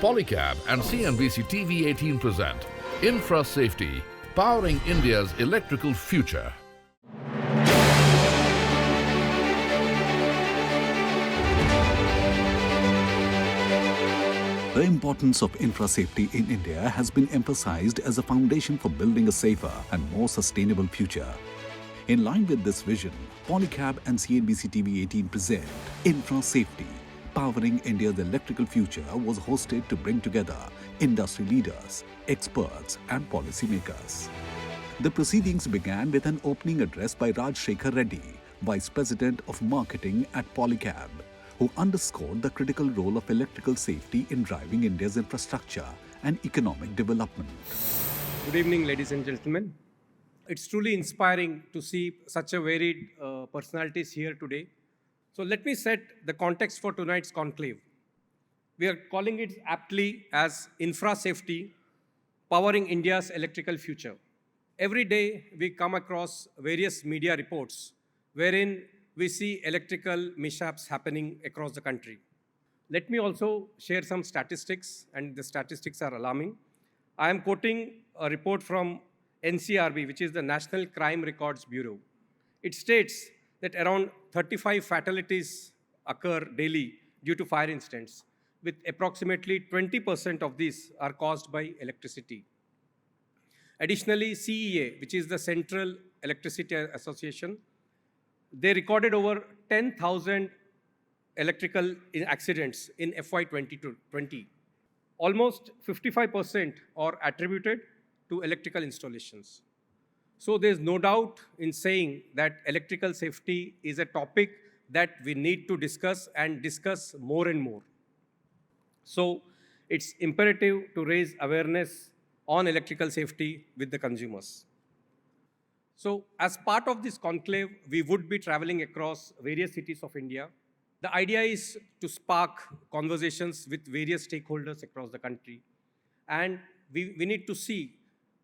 Polycab and CNBC-TV18 present Infra Safety, powering India's electrical future. The importance of infra safety in India has been emphasized as a foundation for building a safer and more sustainable future. In line with this vision, Polycab and CNBC-TV18 present Infra Safety, powering India's electrical future was hosted to bring together industry leaders, experts and policymakers. The proceedings began with an opening address by Rajshekhar Reddy, Vice President of Marketing at Polycab, who underscored the critical role of electrical safety in driving India's infrastructure and economic development. Good evening, ladies and gentlemen. It's truly inspiring to see such a varied personalities here today. So let me set the context for tonight's conclave. We are calling it aptly as Infra Safety, powering India's electrical future. Every day we come across various media reports wherein we see electrical mishaps happening across the country. Let me also share some statistics, and the statistics are alarming. I am quoting a report from NCRB, which is the National Crime Records Bureau. It states that around 35 fatalities occur daily due to fire incidents, with approximately 20% of these are caused by electricity. Additionally, CEA, which is the Central Electricity Association, they recorded over 10,000 electrical accidents in FY 2020. Almost 55% are attributed to electrical installations. So there's no doubt in saying that electrical safety is a topic that we need to discuss and discuss more and more. So it's imperative to raise awareness on electrical safety with the consumers. So as part of this conclave, we would be traveling across various cities of India. The idea is to spark conversations with various stakeholders across the country. And we need to see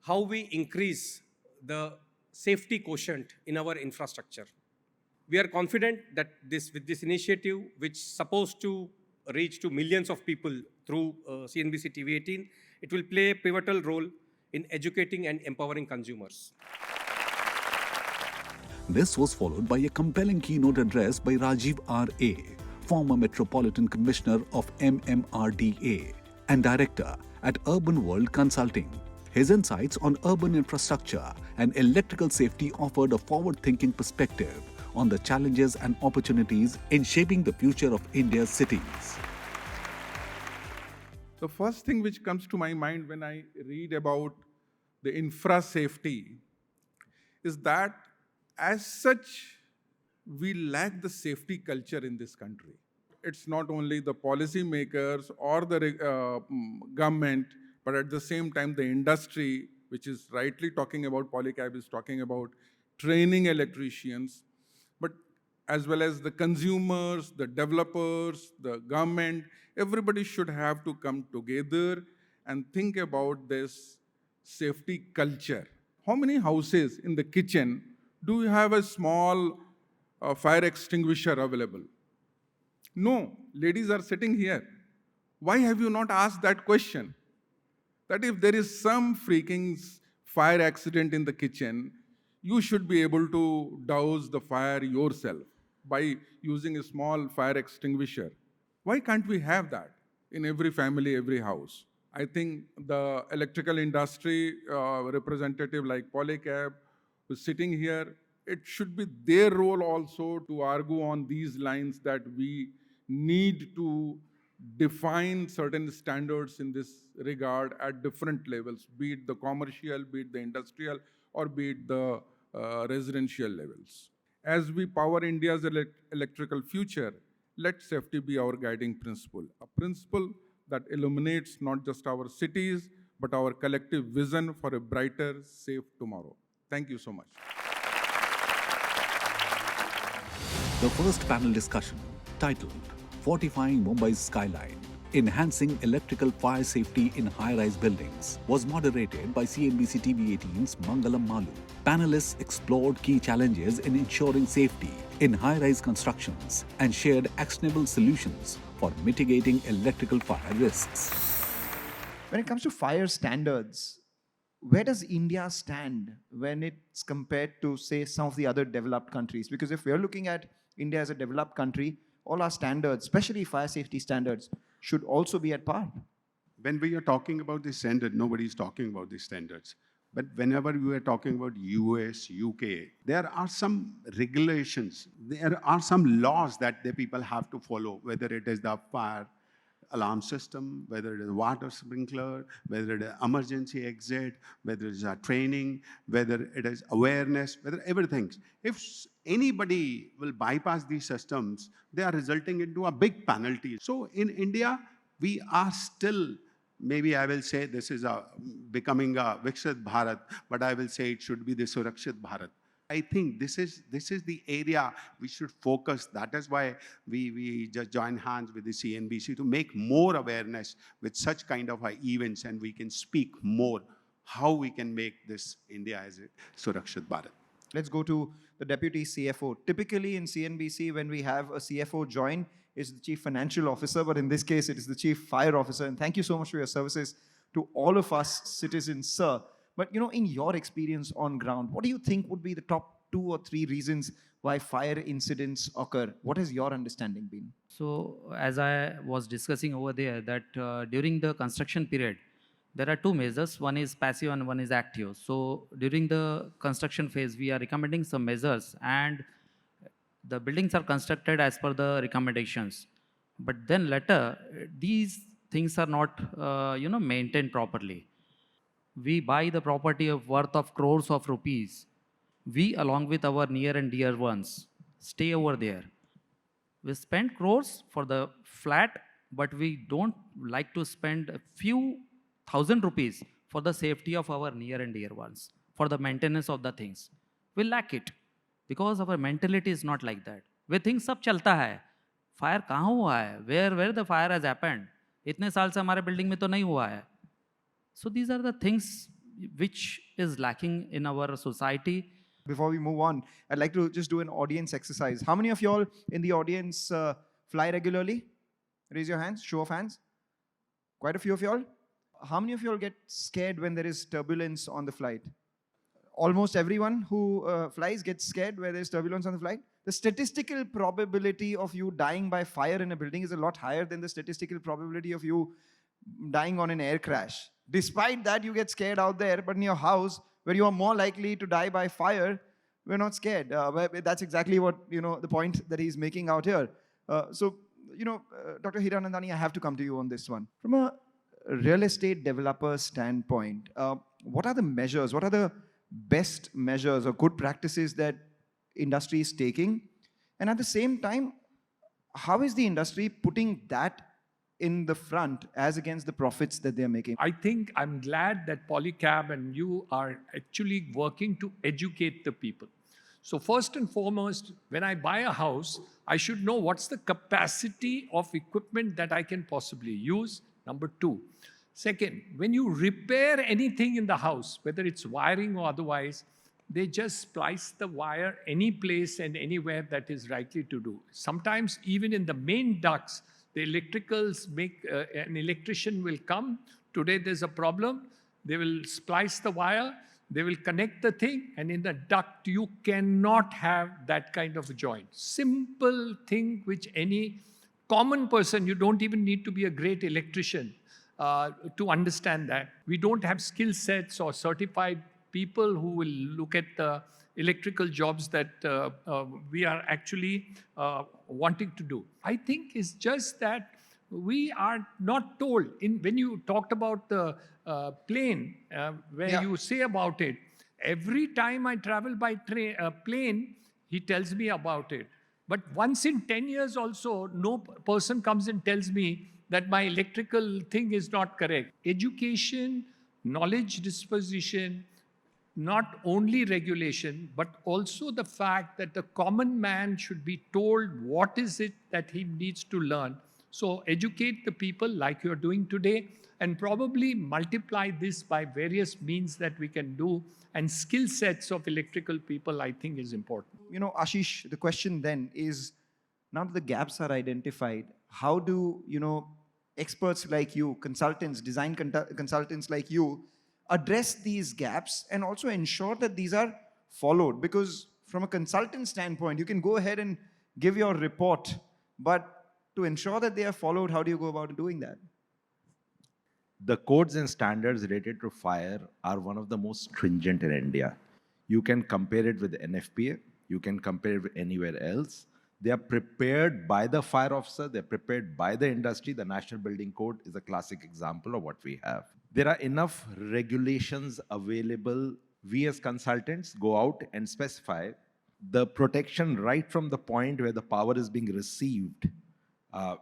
how we increase the safety quotient in our infrastructure. We are confident that with this initiative, which is supposed to reach to millions of people through CNBC-TV18, it will play a pivotal role in educating and empowering consumers. This was followed by a compelling keynote address by Rajiv R.A., former Metropolitan Commissioner of MMRDA and Director at Urban World Consulting. His insights on urban infrastructure and electrical safety offered a forward-thinking perspective on the challenges and opportunities in shaping the future of India's cities. The first thing which comes to my mind when I read about the infra safety is that as such, we lack the safety culture in this country. It's not only the policymakers or the government, but at the same time, the industry, which is rightly talking about, Polycab is talking about training electricians, but as well as the consumers, the developers, the government, everybody should have to come together and think about this safety culture. How many houses in the kitchen do you have a small fire extinguisher available? No, ladies are sitting here. Why have you not asked that question? That if there is some freaking fire accident in the kitchen, you should be able to douse the fire yourself by using a small fire extinguisher. Why can't we have that in every family, every house? I think the electrical industry representative like Polycab who's sitting here, it should be their role also to argue on these lines that we need to define certain standards in this regard at different levels, be it the commercial, be it the industrial, or be it the residential levels. As we power India's electrical future, let safety be our guiding principle, a principle that illuminates not just our cities, but our collective vision for a brighter, safe tomorrow. Thank you so much. The first panel discussion, titled Fortifying Mumbai's Skyline, Enhancing Electrical Fire Safety in High-Rise Buildings, was moderated by CNBC-TV18's Mangalam Malu. Panelists explored key challenges in ensuring safety in high-rise constructions and shared actionable solutions for mitigating electrical fire risks. When it comes to fire standards, where does India stand when it's compared to, say, some of the other developed countries? Because if we're looking at India as a developed country, all our standards, especially fire safety standards, should also be at par. When we are talking about the standard, nobody is talking about the standards. But whenever we are talking about US, UK, there are some regulations, there are some laws that the people have to follow, whether it is the fire alarm system, whether it is water sprinkler, whether it is emergency exit, whether it is a training, whether it is awareness, whether everything. If anybody will bypass these systems, they are resulting into a big penalty. So in India, we are still, maybe I will say this is becoming a Viksit Bharat, but I will say it should be the Surakshit Bharat. I think this is the area we should focus. That is why we just join hands with the CNBC to make more awareness with such kind of events, and we can speak more how we can make this India as a Surakshit Bharat. Let's go to the Deputy CFO. Typically in CNBC, when we have a CFO join, it's the Chief Financial Officer, but in this case, it is the Chief Fire Officer. And thank you so much for your services to all of us citizens, sir. But in your experience on ground, what do you think would be the top 2 or 3 reasons why fire incidents occur? What has your understanding been? So as I was discussing over there, that during the construction period, there are 2 measures. One is passive and one is active. So during the construction phase, we are recommending some measures, and the buildings are constructed as per the recommendations. But then later, these things are not maintained properly. We buy the property of worth of crores of rupees. We, along with our near and dear ones, stay over there. We spend crores for the flat, but we don't like to spend a few thousand rupees for the safety of our near and dear ones, for the maintenance of the things. We lack it because our mentality is not like that. We think सब चलता है. Fire कहाँ हुआ है? Where the fire has happened? इतने साल से हमारे building में तो नहीं हुआ है. So these are the things which is lacking in our society. Before we move on, I'd like to just do an audience exercise. How many of y'all in the audience fly regularly? Raise your hands, show of hands. Quite a few of y'all. How many of y'all get scared when there is turbulence on the flight? Almost everyone who flies gets scared where there's turbulence on the flight. The statistical probability of you dying by fire in a building is a lot higher than the statistical probability of you dying on an air crash. Despite that, you get scared out there, but in your house, where you are more likely to die by fire, we're not scared. That's exactly what, the point that he's making out here. So, Dr. Hiranandani, I have to come to you on this one. From a real estate developer standpoint, what are the measures, what are the best measures or good practices that industry is taking? And at the same time, how is the industry putting that in the front as against the profits that they're making? I think I'm glad that Polycab and you are actually working to educate the people. So first and foremost, when I buy a house, I should know what's the capacity of equipment that I can possibly use. Number 2. Second, when you repair anything in the house, whether it's wiring or otherwise, they just splice the wire any place and anywhere that is likely to do. Sometimes even in the main ducts, the electricals make, an electrician will come. Today there's a problem. They will splice the wire. They will connect the thing. And in the duct, you cannot have that kind of a joint. Simple thing which any common person, you don't even need to be a great electrician to understand that. We don't have skill sets or certified people who will look at the electrical jobs that we are actually wanting to do. I think it's just that we are not told. When you talked about the plane, where you say about it, every time I travel by plane, he tells me about it. But once in 10 years also, no person comes and tells me that my electrical thing is not correct. Education, knowledge disposition, not only regulation, but also the fact that the common man should be told what is it that he needs to learn. So educate the people like you're doing today, and probably multiply this by various means that we can do. And skill sets of electrical people, I think, is important. Ashish, the question then is, now that the gaps are identified, how do, experts like you, consultants, design consultants like you, address these gaps and also ensure that these are followed? Because from a consultant standpoint, you can go ahead and give your report, but to ensure that they are followed, how do you go about doing that? The codes and standards related to fire are one of the most stringent in India. You can compare it with the NFPA, you can compare it with anywhere else. They are prepared by the fire officer, they're prepared by the industry. The National Building Code is a classic example of what we have. There are enough regulations available. We as consultants go out and specify the protection right from the point where the power is being received,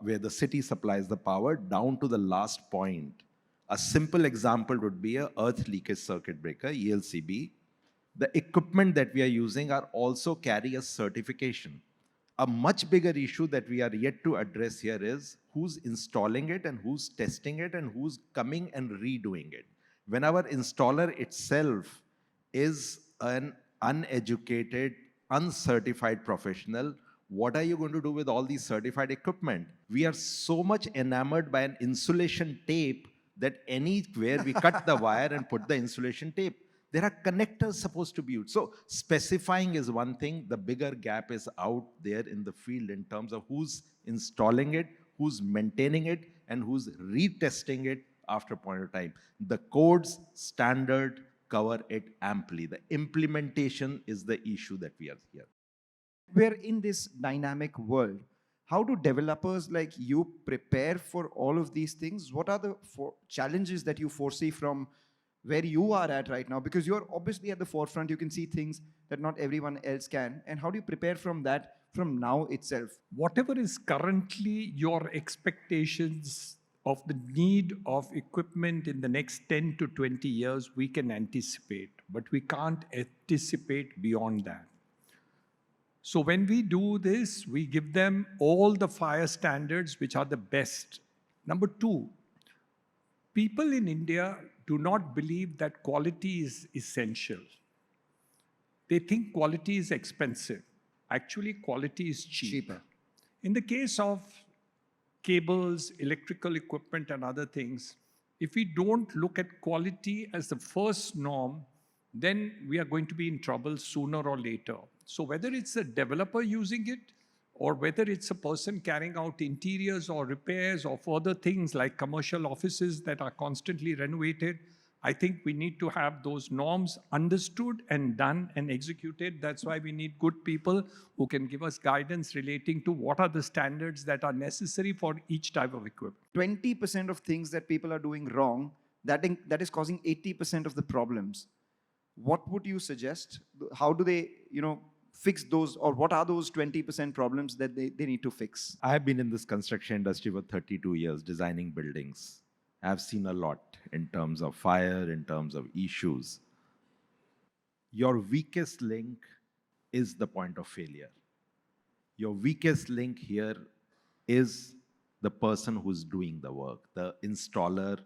where the city supplies the power, down to the last point. A simple example would be a earth leakage circuit breaker, ELCB. The equipment that we are using are also carry a certification. A much bigger issue that we are yet to address here is who's installing it and who's testing it and who's coming and redoing it. When our installer itself is an uneducated, uncertified professional, what are you going to do with all these certified equipment? We are so much enamored by an insulation tape that anywhere we cut the wire and put the insulation tape. There are connectors supposed to be used. So specifying is one thing. The bigger gap is out there in the field in terms of who's installing it, who's maintaining it, and who's retesting it after a point of time. The codes, standard, cover it amply. The implementation is the issue that we are here. We're in this dynamic world. How do developers like you prepare for all of these things? What are the challenges that you foresee from where you are at right now? Because you're obviously at the forefront, you can see things that not everyone else can. And how do you prepare from that from now itself? Whatever is currently your expectations of the need of equipment in the next 10 to 20 years, we can anticipate, but we can't anticipate beyond that. So when we do this, we give them all the fire standards which are the best. Number two, people in India do not believe that quality is essential. They think quality is expensive. Actually, quality is cheaper. In the case of cables, electrical equipment, and other things, if we don't look at quality as the first norm, then we are going to be in trouble sooner or later. So whether it's a developer using it, or whether it's a person carrying out interiors or repairs or further things like commercial offices that are constantly renovated, I think we need to have those norms understood and done and executed. That's why we need good people who can give us guidance relating to what are the standards that are necessary for each type of equipment. 20% of things that people are doing wrong, that is causing 80% of the problems. What would you suggest? How do they, fix those, or what are those 20% problems that they need to fix? I have been in this construction industry for 32 years, designing buildings. I've seen a lot in terms of fire, in terms of issues. Your weakest link is the point of failure. Your weakest link here is the person who's doing the work. The installer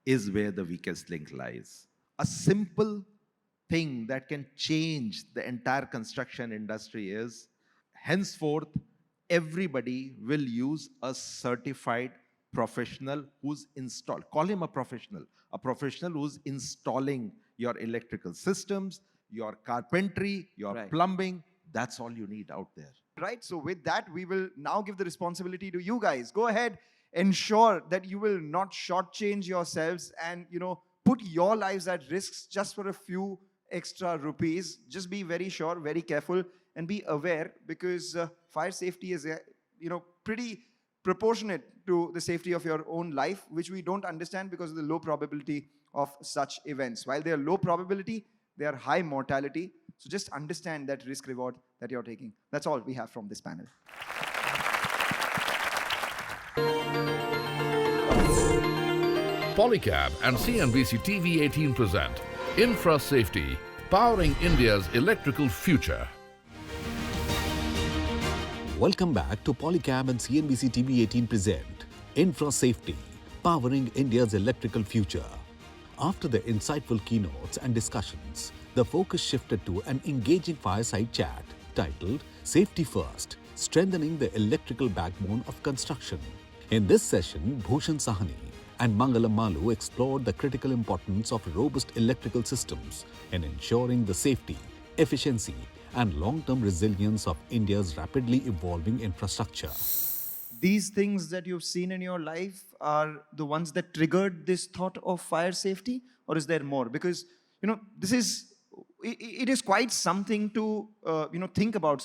is where the weakest link lies. A simple thing that can change the entire construction industry is, henceforth, everybody will use a certified professional who's installed. Call him a professional who's installing your electrical systems, your carpentry, your plumbing. That's all you need out there. Right, so with that, we will now give the responsibility to you guys. Go ahead, ensure that you will not shortchange yourselves and, put your lives at risk just for a few extra rupees. Just be very sure, very careful, and be aware, because fire safety is, pretty proportionate to the safety of your own life, which we don't understand because of the low probability of such events. While they are low probability, they are high mortality. So just understand that risk reward that you're taking. That's all we have from this panel. Polycab and CNBC-TV18 present Infra Safety, powering India's electrical future. Welcome back to Polycab and CNBC-TV18 present Infra Safety, powering India's electrical future. After the insightful keynotes and discussions, the focus shifted to an engaging fireside chat titled Safety First, Strengthening the Electrical Backbone of Construction. In this session, Bhushan Sahani and Mangalam Malu explored the critical importance of robust electrical systems in ensuring the safety, efficiency, and long-term resilience of India's rapidly evolving infrastructure. These things that you've seen in your life are the ones that triggered this thought of fire safety, or is there more? Because, it is quite something to, think about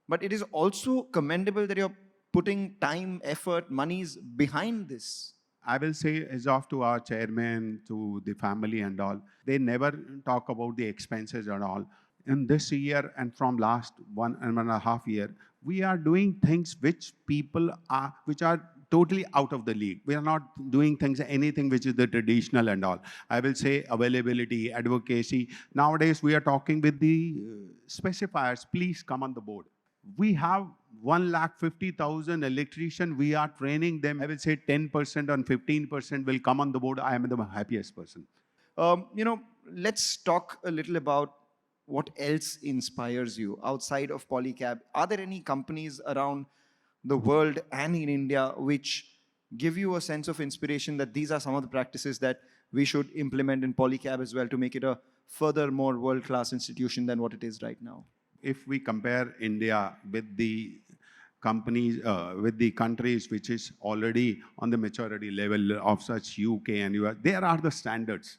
but it is also commendable that you're putting time, effort, monies behind this. I will say, as off to our chairman, to the family and all, they never talk about the expenses and all. In this year and from last 1.5 years, we are doing things which are totally out of the league. We are not doing anything which is the traditional and all. I will say availability, advocacy. Nowadays, we are talking with the specifiers, please come on the board. We have 150,000 electricians. We are training them. I will say 10% and 15% will come on the board. I am the happiest person. Let's talk a little about what else inspires you outside of Polycab. Are there any companies around the world and in India which give you a sense of inspiration that these are some of the practices that we should implement in Polycab as well to make it a further more world-class institution than what it is right now? If we compare India with the companies, with the countries which is already on the maturity level of such UK and US, there are the standards.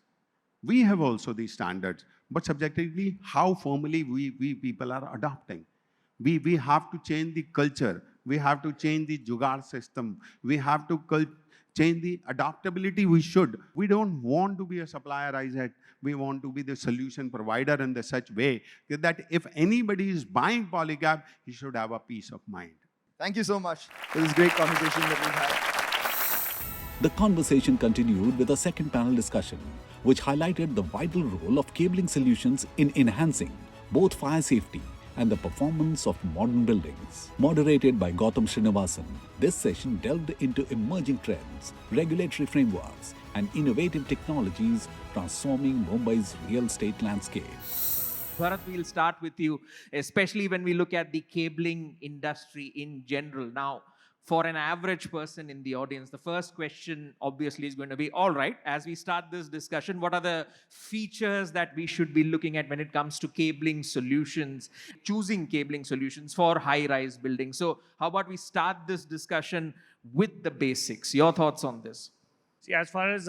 We have also these standards, but subjectively, how formally we people are adopting. We have to change the culture. We have to change the jugaad system. We have to change the adaptability. We don't want to be a supplier, I said. We want to be the solution provider in such way that if anybody is buying Polycab, he should have a peace of mind. Thank you so much. It was a great conversation that we've had. The conversation continued with a second panel discussion, which highlighted the vital role of cabling solutions in enhancing both fire safety and the performance of modern buildings. Moderated by Gautam Srinivasan, this session delved into emerging trends, regulatory frameworks, and innovative technologies transforming Mumbai's real estate landscape. Bharat, we'll start with you, especially when we look at the cabling industry in general. Now, for an average person in the audience, the first question obviously is going to be, all right, as we start this discussion, what are the features that we should be looking at when it comes to cabling solutions, choosing cabling solutions for high-rise buildings? So how about we start this discussion with the basics? Your thoughts on this? See, as far as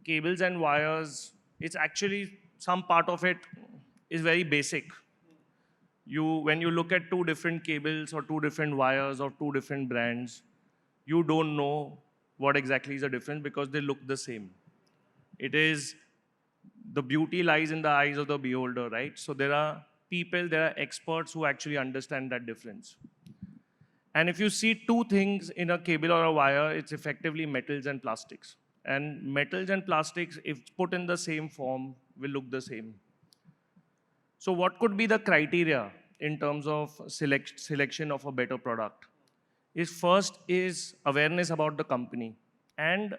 cables and wires, it's actually some part of it is very basic. When you look at two different cables or two different wires or two different brands, you don't know what exactly is the difference because they look the same. The beauty lies in the eyes of the beholder, right? So there are experts who actually understand that difference. And if you see two things in a cable or a wire, it's effectively metals and plastics. And metals and plastics, if put in the same form, will look the same. So what could be the criteria in terms of selection of a better product? First is awareness about the company. And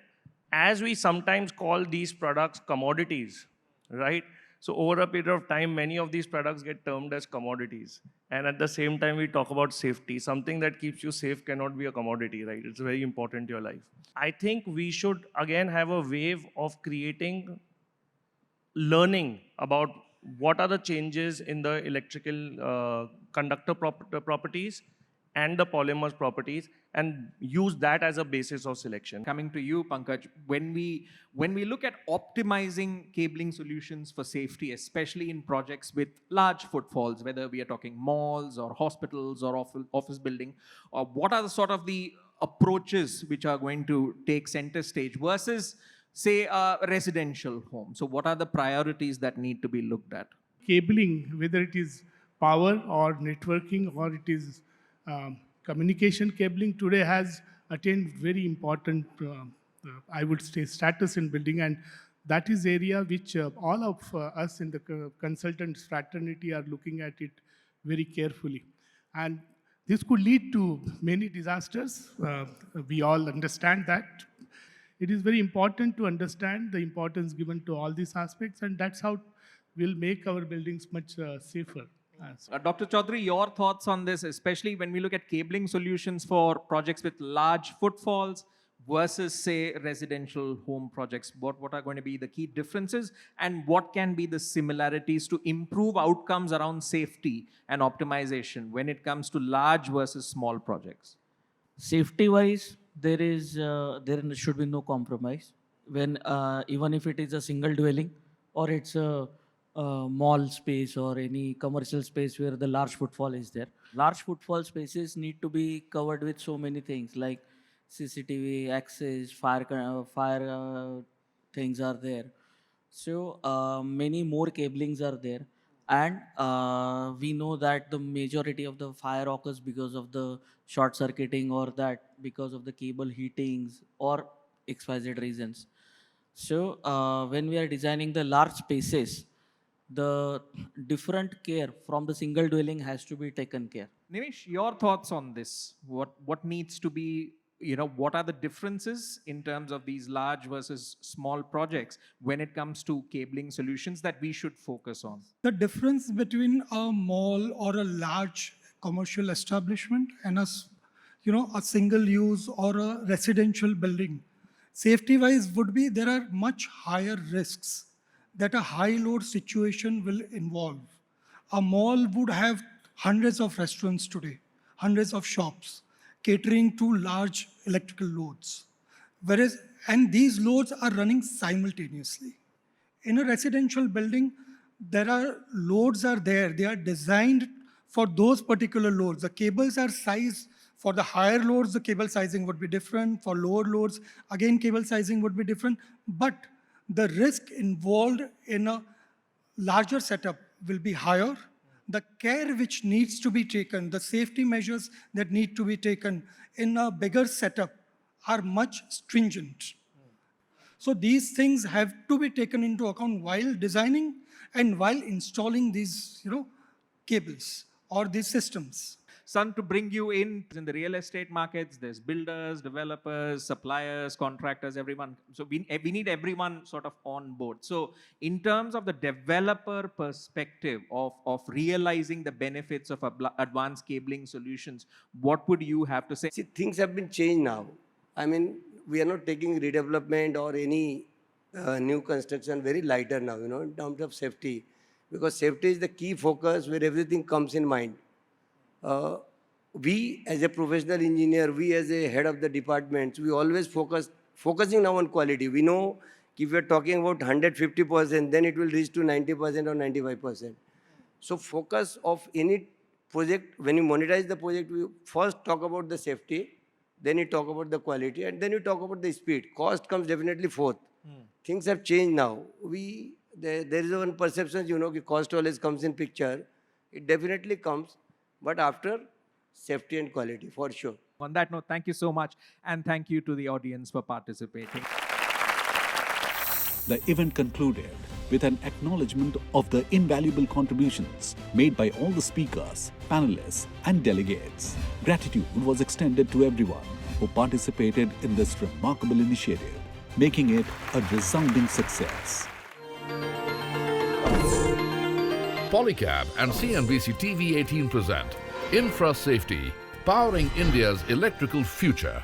as we sometimes call these products commodities, right? So over a period of time, many of these products get termed as commodities. And at the same time, we talk about safety. Something that keeps you safe cannot be a commodity, right? It's very important to your life. I think we should, again, have a wave of learning about what are the changes in the electrical conductor properties and the polymers properties, and use that as a basis of selection. Coming to you, Pankaj, when we look at optimizing cabling solutions for safety, especially in projects with large footfalls, whether we are talking malls or hospitals or office building, what are the sort of the approaches which are going to take center stage versus, say, a residential home? So what are the priorities that need to be looked at? Cabling, whether it is power or networking or it is communication cabling, today has attained very important, I would say, status in building, and that is area which all of us in the consultants fraternity are looking at it very carefully. And this could lead to many disasters. We all understand that. It is very important to understand the importance given to all these aspects, and that's how we'll make our buildings much safer. Dr. Chaudhary, your thoughts on this, especially when we look at cabling solutions for projects with large footfalls versus, say, residential home projects? What are going to be the key differences, and what can be the similarities to improve outcomes around safety and optimization when it comes to large versus small projects? Safety-wise, there should be no compromise. When even if it is a single dwelling or it's a mall space or any commercial space where the large footfall is there, large footfall spaces need to be covered with so many things like CCTV, access, fire things are there. So many more cablings are there, and we know that the majority of the fire occurs because of the short circuiting or that because of the cable heatings or XYZ reasons. So when we are designing the large spaces, the different care from the single dwelling has to be taken care. Nimish, your thoughts on this? What needs to be, what are the differences in terms of these large versus small projects when it comes to cabling solutions that we should focus on? The difference between a mall or a large commercial establishment and a single use or a residential building, safety-wise would be there are much higher risks that a high load situation will involve. A mall would have hundreds of restaurants today, hundreds of shops, catering to large electrical loads. And these loads are running simultaneously. In a residential building, loads are there. They are designed for those particular loads. The cables are sized for the higher loads, the cable sizing would be different. For lower loads, again, cable sizing would be different. But the risk involved in a larger setup will be higher. The care which needs to be taken, the safety measures that need to be taken in a bigger setup are much stringent. So these things have to be taken into account while designing and while installing these, cables or these systems. Sun, to bring you in the real estate markets, there's builders, developers, suppliers, contractors, everyone. So we need everyone sort of on board. So in terms of the developer perspective of realizing the benefits of advanced cabling solutions, what would you have to say? See, things have been changed now. I mean, we are not taking redevelopment or any new construction very lighter now, in terms of safety. Because safety is the key focus where everything comes in mind. We as a professional engineer, we as a head of the departments, we always focusing now on quality. We know if we are talking about 150%, then it will reach to 90% or 95%. So focus of any project, when you monetize the project, we first talk about the safety, then you talk about the quality, and then you talk about the speed. Cost comes definitely fourth. Things have changed now. There is one perception, cost always comes in picture. It definitely comes. But after safety and quality, for sure. On that note, thank you so much. And thank you to the audience for participating. The event concluded with an acknowledgement of the invaluable contributions made by all the speakers, panelists, and delegates. Gratitude was extended to everyone who participated in this remarkable initiative, making it a resounding success. Polycab and CNBC-TV18 present Infra Safety, powering India's electrical future.